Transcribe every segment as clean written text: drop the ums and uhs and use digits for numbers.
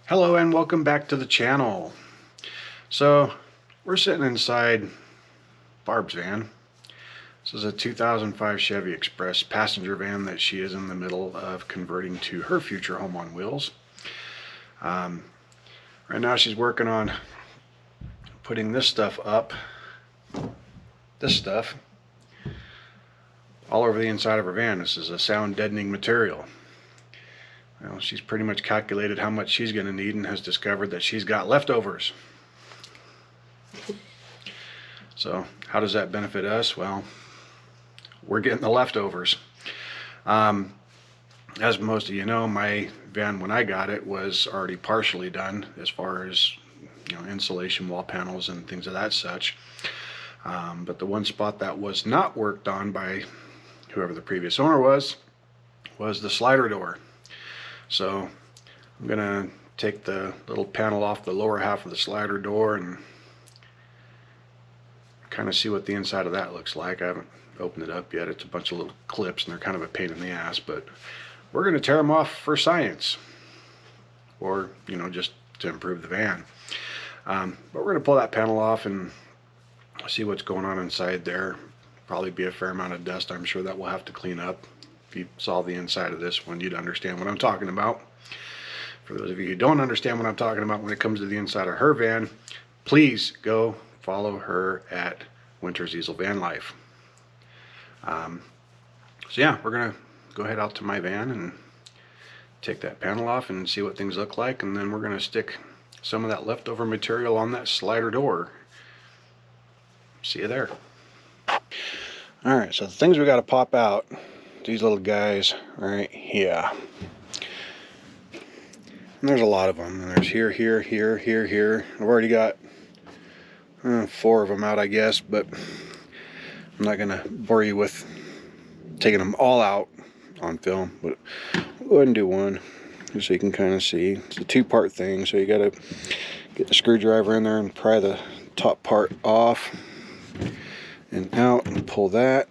Hello and welcome back to the channel. So we're sitting inside Barb's van. This is a 2005 Chevy Express passenger van that she is in the middle of converting to her future home on wheels. Right now she's working on putting this stuff up, all over the inside of her van. This is a sound deadening material. Well, she's pretty much calculated how much she's going to need and has discovered that she's got leftovers. So how does that benefit us? Well, we're getting the leftovers. As most of you know, my van when I got it was already partially done as far as insulation, wall panels and things of that such. But the one spot that was not worked on by whoever the previous owner was the slider door. So I'm gonna take the little panel off the lower half of the slider door and kind of see what the inside of that looks like. I haven't opened it up yet. It's a bunch of little clips and they're kind of a pain in the ass, but we're gonna tear them off for science, or just to improve the van. But we're gonna pull that panel off and see what's going on inside there. Probably be a fair amount of dust, I'm sure, that we'll have to clean up. If you saw the inside of this one, you'd understand what I'm talking about. For those of you who don't understand what I'm talking about when it comes to the inside of her van, please go follow her at Winter's Easel Van Life. So yeah, we're gonna go head out to my van and take that panel off and see what things look like, and then we're gonna stick some of that leftover material on that slider door. See you there. Alright, so the things we got to pop out, these little guys right here. And there's a lot of them. And there's here, here, here, here, here. I've already got 4 of them out, I guess, but I'm not going to bore you with taking them all out on film. But I'll go ahead and do one just so you can kind of see. It's a 2-part thing, so you got to get the screwdriver in there and pry the top part off and out and pull that.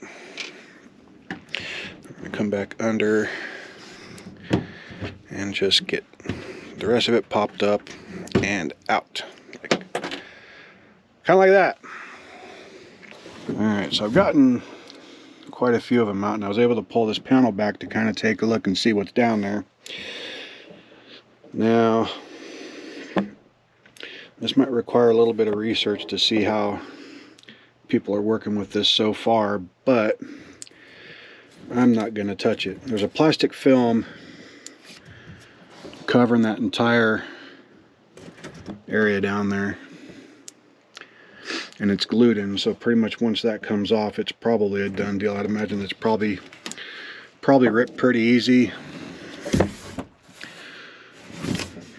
Come back under and just get the rest of it popped up and out, kind of like that. Alright, so I've gotten quite a few of them out, and I was able to pull this panel back to kind of take a look and see what's down there. Now, this might require a little bit of research to see how people are working with this so far, but I'm not going to touch it. There's a plastic film covering that entire area down there, and it's glued in, so pretty much once that comes off, it's probably a done deal. I'd imagine it's probably ripped pretty easy,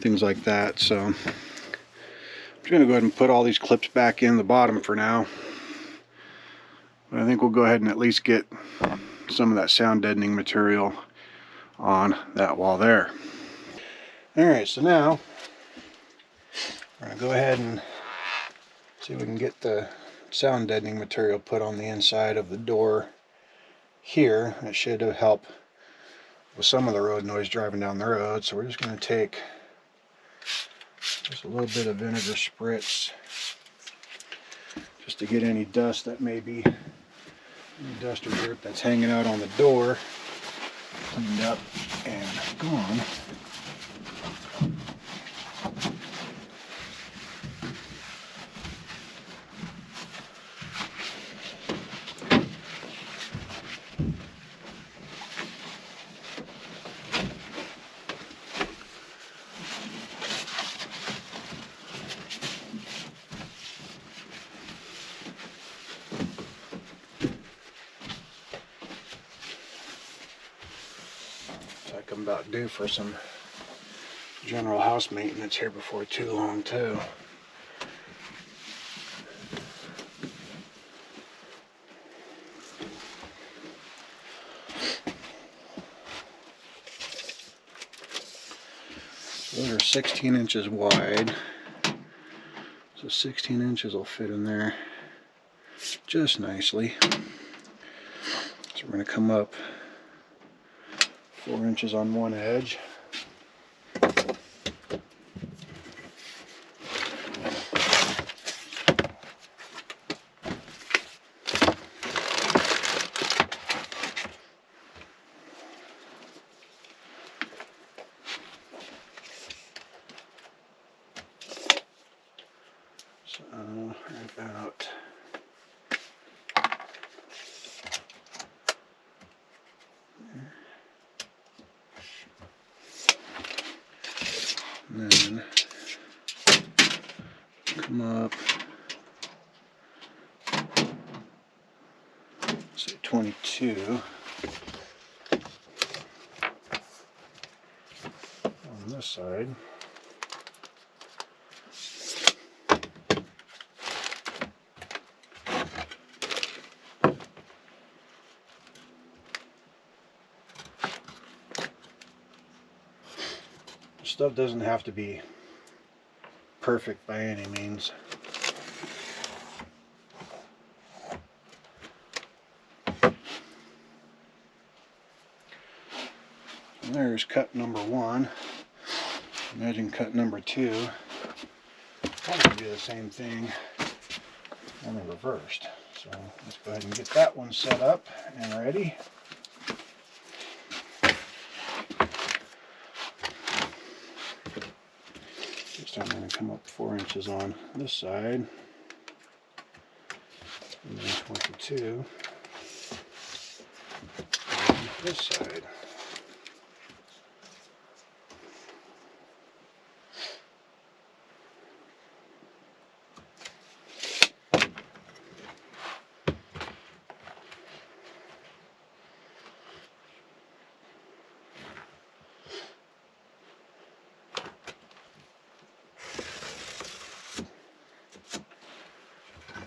things like that. So I'm just going to go ahead and put all these clips back in the bottom for now, but I think we'll go ahead and at least get some of that sound deadening material on that wall there. Alright, so now we're going to go ahead and see if we can get the sound deadening material put on the inside of the door here. It should help with some of the road noise driving down the road. So we're just going to take just a little bit of vinegar spritz just to get any dust that may be, any dust or dirt that's hanging out on the door cleaned up and gone. I'm about due for some general house maintenance here before too long too. Those are 16 inches wide, so 16 inches will fit in there just nicely. So we're going to come up 4 inches on one edge, And then come up, say 22 on this side. Stuff doesn't have to be perfect by any means. And there's cut number 1. Imagine cut number 2. Probably do the same thing, only reversed. So let's go ahead and get that one set up and ready. I'm going to come up 4 inches on this side, and then 22 on this side.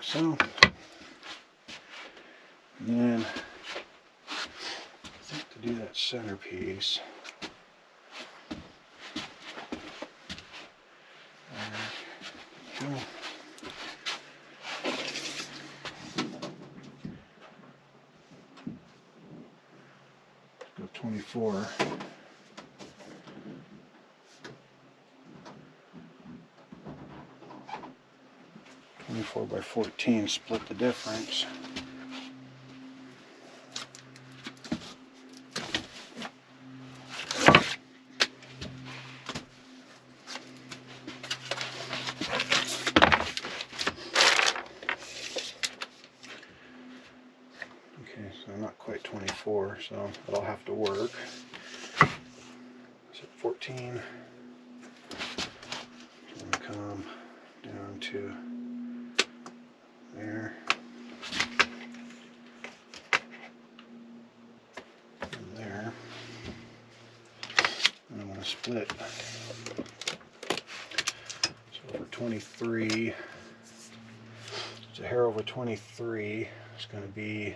So, and then I think to do that centerpiece, there we go. Go 24. 24 by 14, split the difference. Okay, so not quite 24, so that'll have to work. So 14, it's going to come down to there, and there, and I'm going to split. So over 23, it's a hair over 23, it's going to be,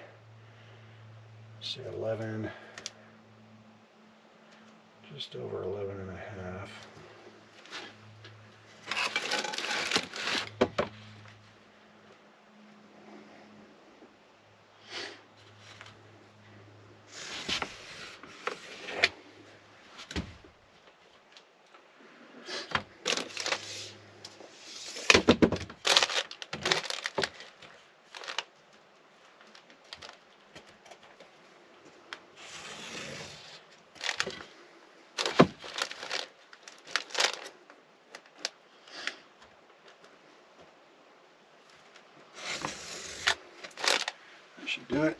say 11, just over 11 and a half. Should do it.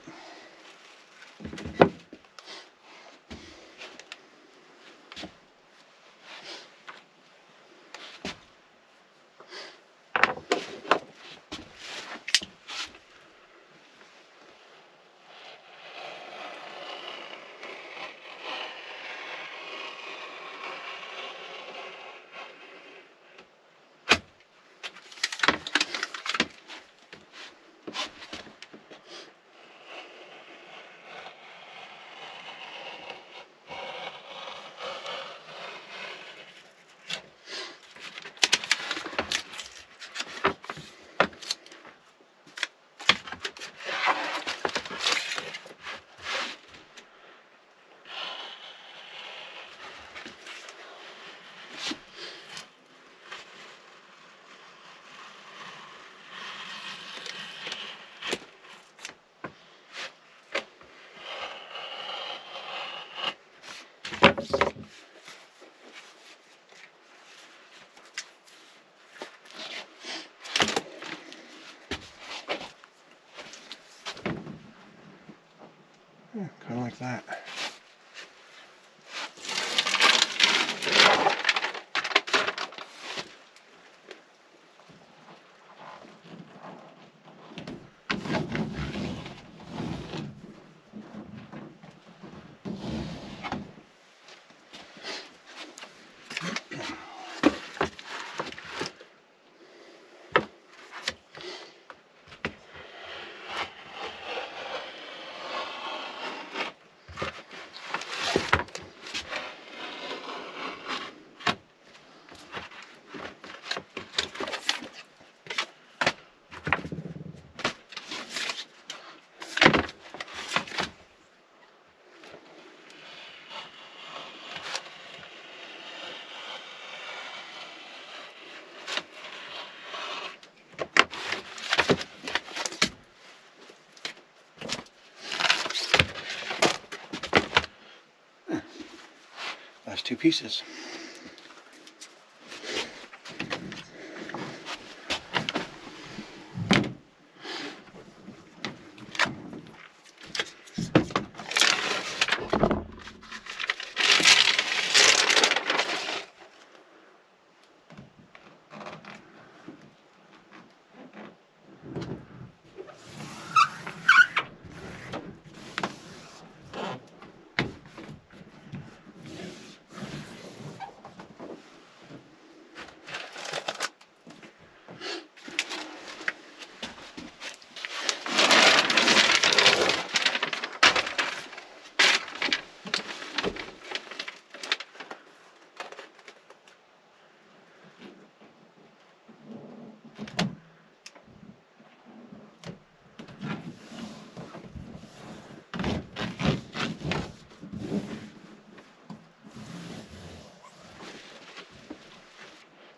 2 pieces.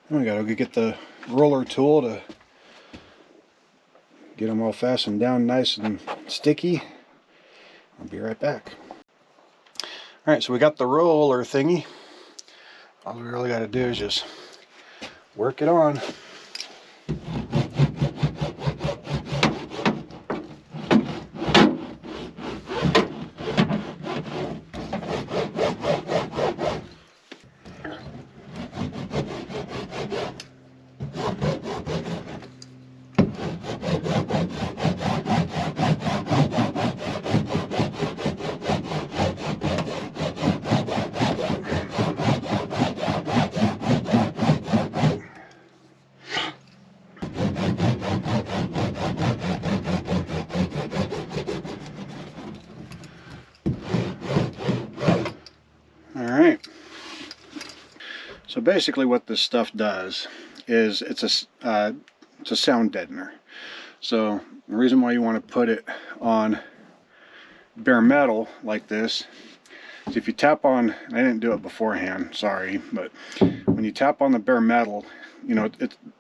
We gotta go get the roller tool to get them all fastened down nice and sticky. I'll be right back. Alright, so we got the roller thingy. All we really gotta do is just work it on. So basically what this stuff does is it's a sound deadener. So the reason why you want to put it on bare metal like this is if you tap on, I didn't do it beforehand, sorry, but when you tap on the bare metal, you know,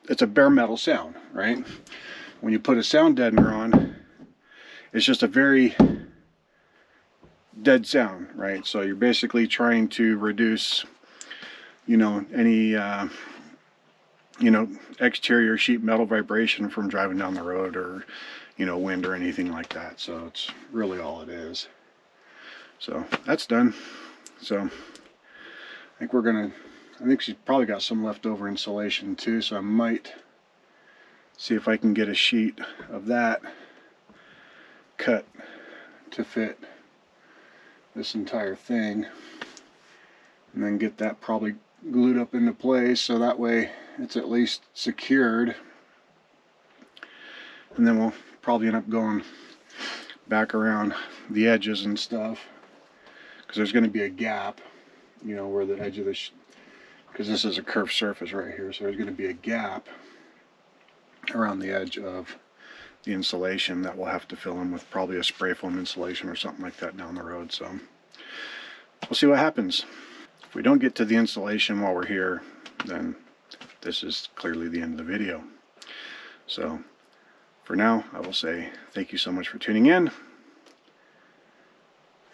it's a bare metal sound, right? When you put a sound deadener on, it's just a very dead sound, right? So you're basically trying to reduce, you know, any you know, exterior sheet metal vibration from driving down the road, or, you know, wind or anything like that. So it's really all it is. So that's done. So I think I think she's probably got some leftover insulation too, so I might see if I can get a sheet of that cut to fit this entire thing, and then get that probably glued up into place so that way it's at least secured. And then we'll probably end up going back around the edges and stuff, because there's going to be a gap, you know, where the edge of this, because this is a curved surface right here, so there's going to be a gap around the edge of the insulation that we'll have to fill in with probably a spray foam insulation or something like that down the road. So we'll see what happens. If we don't get to the insulation while we're here, then this is clearly the end of the video. So for now, I will say thank you so much for tuning in,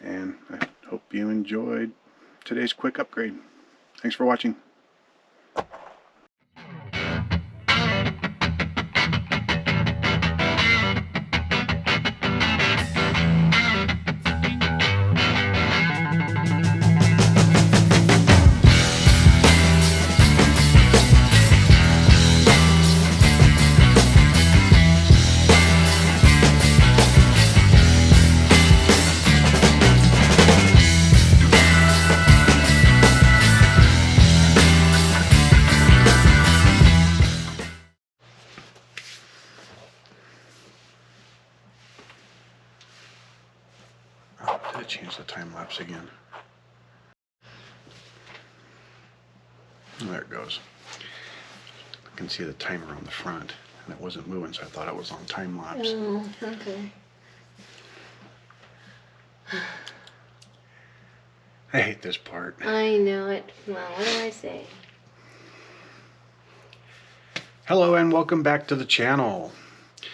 and I hope you enjoyed today's quick upgrade. Thanks for watching. Change the time lapse again. There it goes. I can see the timer on the front, and it wasn't moving, so I thought it was on time lapse. Oh, okay. I hate this part. I know it. Well, what do I say? Hello and welcome back to the channel.